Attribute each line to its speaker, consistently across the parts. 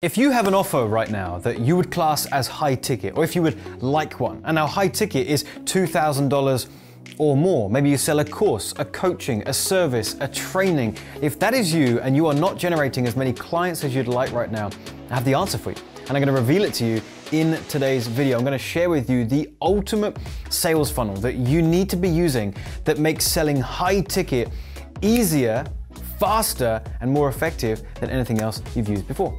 Speaker 1: If you have an offer right now that you would class as high ticket, or if you would like one, and now high ticket is $2,000 or more, maybe you sell a course, a coaching, a service, a training. If that is you and you are not generating as many clients as you'd like right now, I have the answer for you. And I'm going to reveal it to you in today's video. I'm going to share with you the ultimate sales funnel that you need to be using that makes selling high ticket easier, faster, and more effective than anything else you've used before.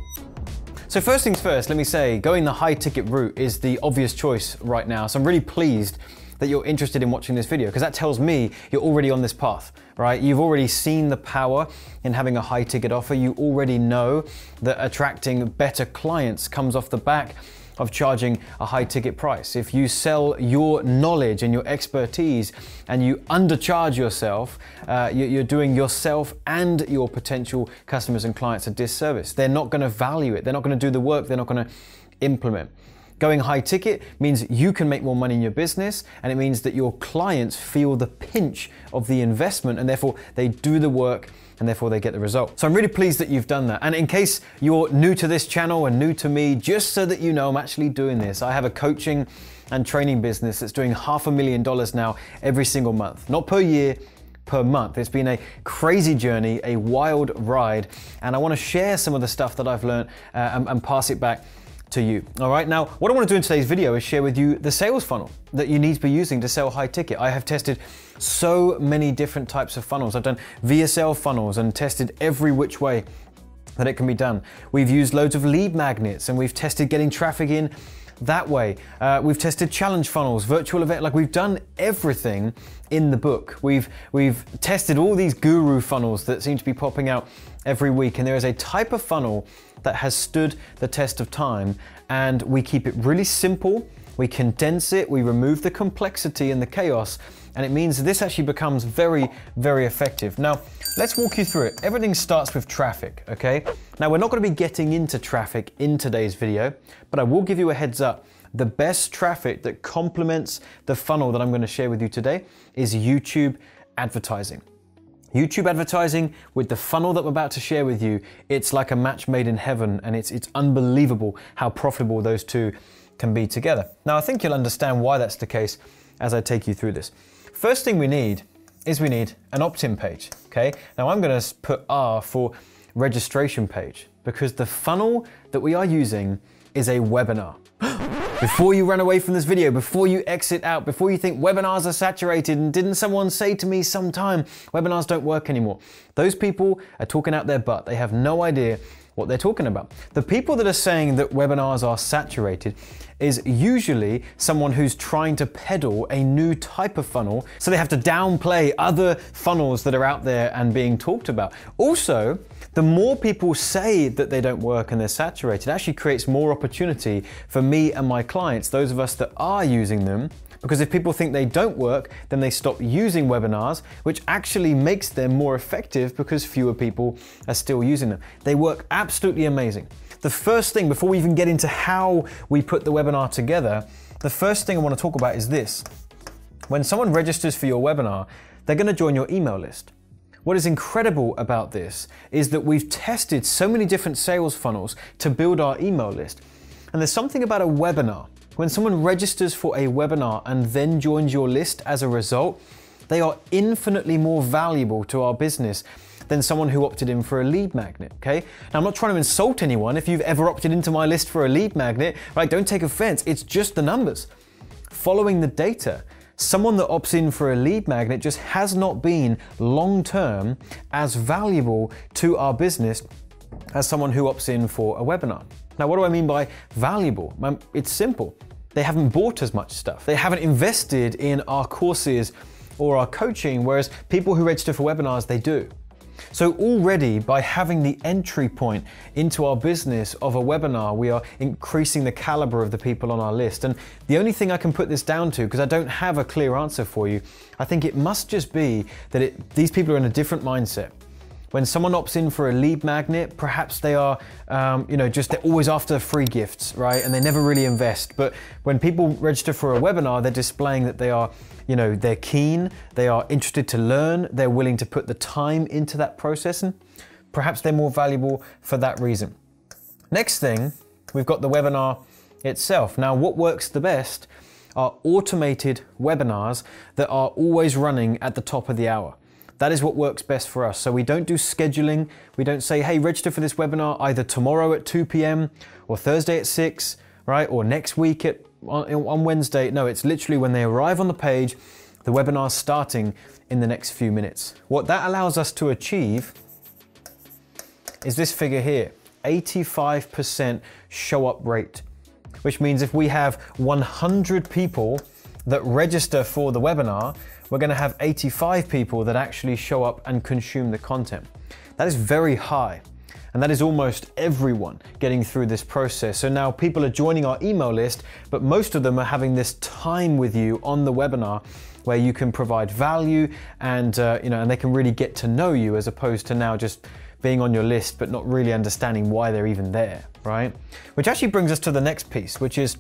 Speaker 1: So first things first, let me say, going the high ticket route is the obvious choice right now. So I'm really pleased that you're interested in watching this video, because that tells me you're already on this path, right? You've already seen the power in having a high ticket offer. You already know that attracting better clients comes off the back of charging a high ticket price. If you sell your knowledge and your expertise and you undercharge yourself, you're doing yourself and your potential customers and clients a disservice. They're not going to value it. They're not going to do the work. They're not going to implement. Going high ticket means you can make more money in your business, and it means that your clients feel the pinch of the investment, and therefore they do the work and therefore they get the result. So I'm really pleased that you've done that. And in case you're new to this channel and new to me, just so that you know I'm actually doing this, I have a coaching and training business that's doing $500,000 now every single month. Not per year, per month. It's been a crazy journey, a wild ride, and I want to share some of the stuff that I've learned and pass it back to you. All right, now what I want to do in today's video is share with you the sales funnel that you need to be using to sell high ticket. I have tested so many different types of funnels. I've done VSL funnels and tested every which way that it can be done. We've used loads of lead magnets and we've tested getting traffic in that way. We've tested challenge funnels, virtual event, like we've done everything in the book. We've tested all these guru funnels that seem to be popping out every week, and there is a type of funnel that has stood the test of time, and we keep it really simple, we condense it, we remove the complexity and the chaos, and it means this actually becomes very, very effective. Now, let's walk you through it. Everything starts with traffic, okay? Now, we're not going to be getting into traffic in today's video, but I will give you a heads up. The best traffic that complements the funnel that I'm going to share with you today is YouTube advertising. YouTube advertising with the funnel that I'm about to share with you, it's like a match made in heaven, and it's unbelievable how profitable those two can be together. Now, I think you'll understand why that's the case as I take you through this. First thing we need an opt-in page, okay? Now I'm going to put R for registration page, because the funnel that we are using is a webinar. Before you run away from this video, before you exit out, before you think webinars are saturated and didn't someone say to me sometime webinars don't work anymore, those people are talking out their butt. They have no idea what they're talking about. The people that are saying that webinars are saturated is usually someone who's trying to peddle a new type of funnel, so they have to downplay other funnels that are out there and being talked about. Also, the more people say that they don't work and they're saturated, it actually creates more opportunity for me and my clients, those of us that are using them, because if people think they don't work, then they stop using webinars, which actually makes them more effective because fewer people are still using them. They work absolutely amazing. The first thing, before we even get into how we put the webinar together, the first thing I want to talk about is this. When someone registers for your webinar, they're going to join your email list. What is incredible about this is that we've tested so many different sales funnels to build our email list. And there's something about a webinar. When someone registers for a webinar and then joins your list as a result, they are infinitely more valuable to our business than someone who opted in for a lead magnet, okay? Now, I'm not trying to insult anyone. If you've ever opted into my list for a lead magnet, right, don't take offense. It's just the numbers. Following the data, someone that opts in for a lead magnet just has not been long-term as valuable to our business as someone who opts in for a webinar. Now, what do I mean by valuable? It's simple. They haven't bought as much stuff. They haven't invested in our courses or our coaching, whereas people who register for webinars, they do. So already by having the entry point into our business of a webinar, we are increasing the caliber of the people on our list. And the only thing I can put this down to, because I don't have a clear answer for you, I think it must just be that these people are in a different mindset. When someone opts in for a lead magnet, perhaps they are, they're always after free gifts, right? And they never really invest. But when people register for a webinar, they're displaying that they are, they're keen, they are interested to learn, they're willing to put the time into that process, and perhaps they're more valuable for that reason. Next thing, we've got the webinar itself. Now, what works the best are automated webinars that are always running at the top of the hour. That is what works best for us. So we don't do scheduling. We don't say, hey, register for this webinar either tomorrow at 2 p.m. or Thursday at 6, right? Or next week on Wednesday. No, it's literally when they arrive on the page, the webinar's starting in the next few minutes. What that allows us to achieve is this figure here, 85% show up rate, which means if we have 100 people that register for the webinar, we're going to have 85 people that actually show up and consume the content. That is very high. And that is almost everyone getting through this process. So now people are joining our email list, but most of them are having this time with you on the webinar where you can provide value and and they can really get to know you, as opposed to now just being on your list but not really understanding why they're even there, right? Which actually brings us to the next piece, which is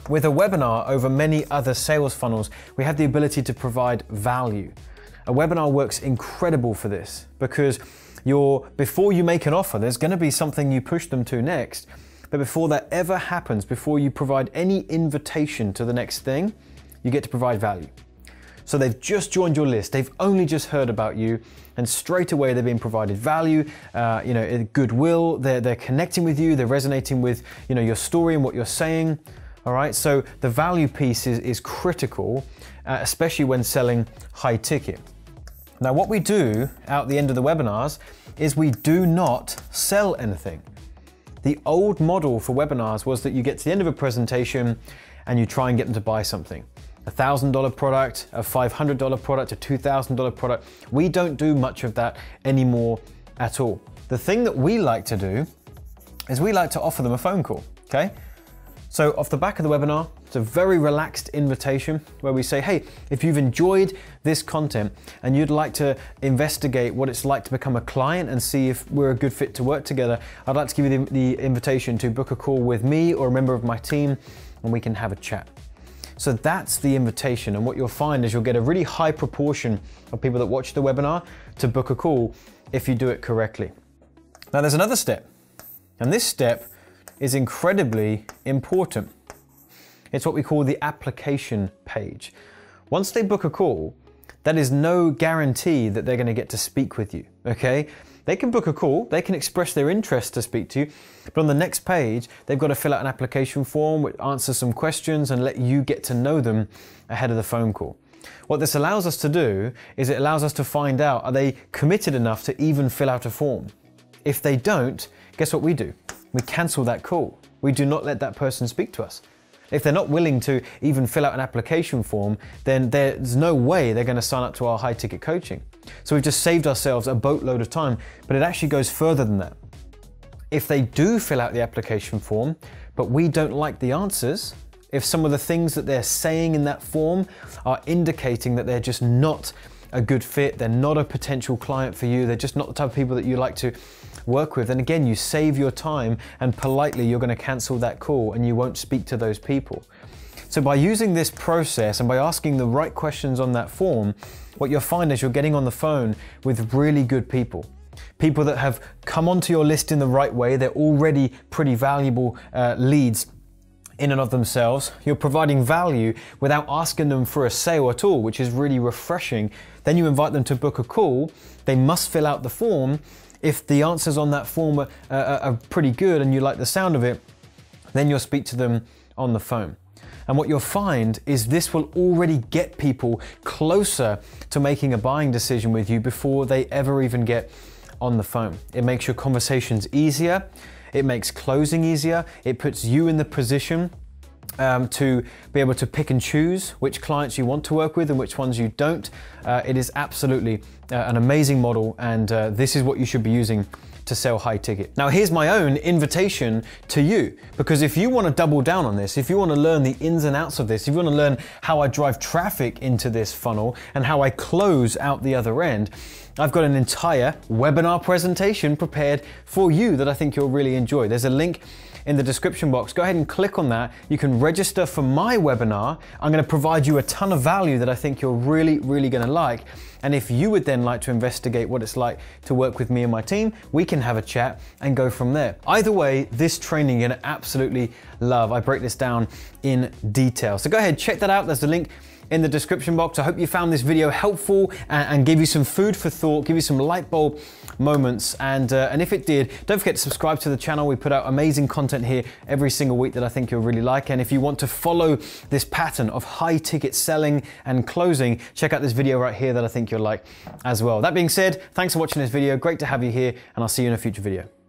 Speaker 1: with a webinar over many other sales funnels, we have the ability to provide value. A webinar works incredible for this because before you make an offer, there's going to be something you push them to next. But before that ever happens, before you provide any invitation to the next thing, you get to provide value. So they've just joined your list, they've only just heard about you, and straight away they're being provided value, goodwill, they're connecting with you, they're resonating with your story and what you're saying. All right, so the value piece is critical, especially when selling high ticket. Now, what we do at the end of the webinars is we do not sell anything. The old model for webinars was that you get to the end of a presentation and you try and get them to buy something. A $1,000 product, a $500 product, a $2,000 product. We don't do much of that anymore at all. The thing that we like to do is we like to offer them a phone call, okay? So off the back of the webinar, it's a very relaxed invitation where we say, hey, if you've enjoyed this content and you'd like to investigate what it's like to become a client and see if we're a good fit to work together, I'd like to give you the invitation to book a call with me or a member of my team and we can have a chat. So that's the invitation, and what you'll find is you'll get a really high proportion of people that watch the webinar to book a call if you do it correctly. Now there's another step, and this step is incredibly important. It's what we call the application page. Once they book a call, that is no guarantee that they're going to get to speak with you, okay? They can book a call, they can express their interest to speak to you, but on the next page, they've got to fill out an application form, which answers some questions and let you get to know them ahead of the phone call. What this allows us to do is it allows us to find out, are they committed enough to even fill out a form? If they don't, guess what we do? We cancel that call. We do not let that person speak to us. If they're not willing to even fill out an application form, then there's no way they're going to sign up to our high ticket coaching. So we've just saved ourselves a boatload of time, but it actually goes further than that. If they do fill out the application form, but we don't like the answers, if some of the things that they're saying in that form are indicating that they're just not a good fit, they're not a potential client for you, they're just not the type of people that you like to work with, then again, you save your time and politely you're going to cancel that call and you won't speak to those people. So by using this process and by asking the right questions on that form, what you'll find is you're getting on the phone with really good people. People that have come onto your list in the right way, they're already pretty valuable leads in and of themselves. You're providing value without asking them for a sale at all, which is really refreshing. Then you invite them to book a call. They must fill out the form. If the answers on that form are pretty good and you like the sound of it, then you'll speak to them on the phone. And what you'll find is this will already get people closer to making a buying decision with you before they ever even get on the phone. It makes your conversations easier. It makes closing easier. It puts you in the position to be able to pick and choose which clients you want to work with and which ones you don't. It is absolutely an amazing model, and this is what you should be using to sell high ticket. Now here's my own invitation to you, because if you want to double down on this, if you want to learn the ins and outs of this, if you want to learn how I drive traffic into this funnel and how I close out the other end, I've got an entire webinar presentation prepared for you that I think you'll really enjoy. There's a link in the description box. Go ahead and click on that. You can register for my webinar. I'm going to provide you a ton of value that I think you're really, really going to like. And if you would then like to investigate what it's like to work with me and my team, we can have a chat and go from there. Either way, this training you're gonna absolutely love. I break this down in detail. So go ahead, check that out. There's the link in the description box. I hope you found this video helpful and give you some food for thought, give you some light bulb moments. And if it did, don't forget to subscribe to the channel. We put out amazing content here every single week that I think you'll really like. And if you want to follow this pattern of high ticket selling and closing, check out this video right here that I think you'll like as well. That being said, thanks for watching this video. Great to have you here, and I'll see you in a future video.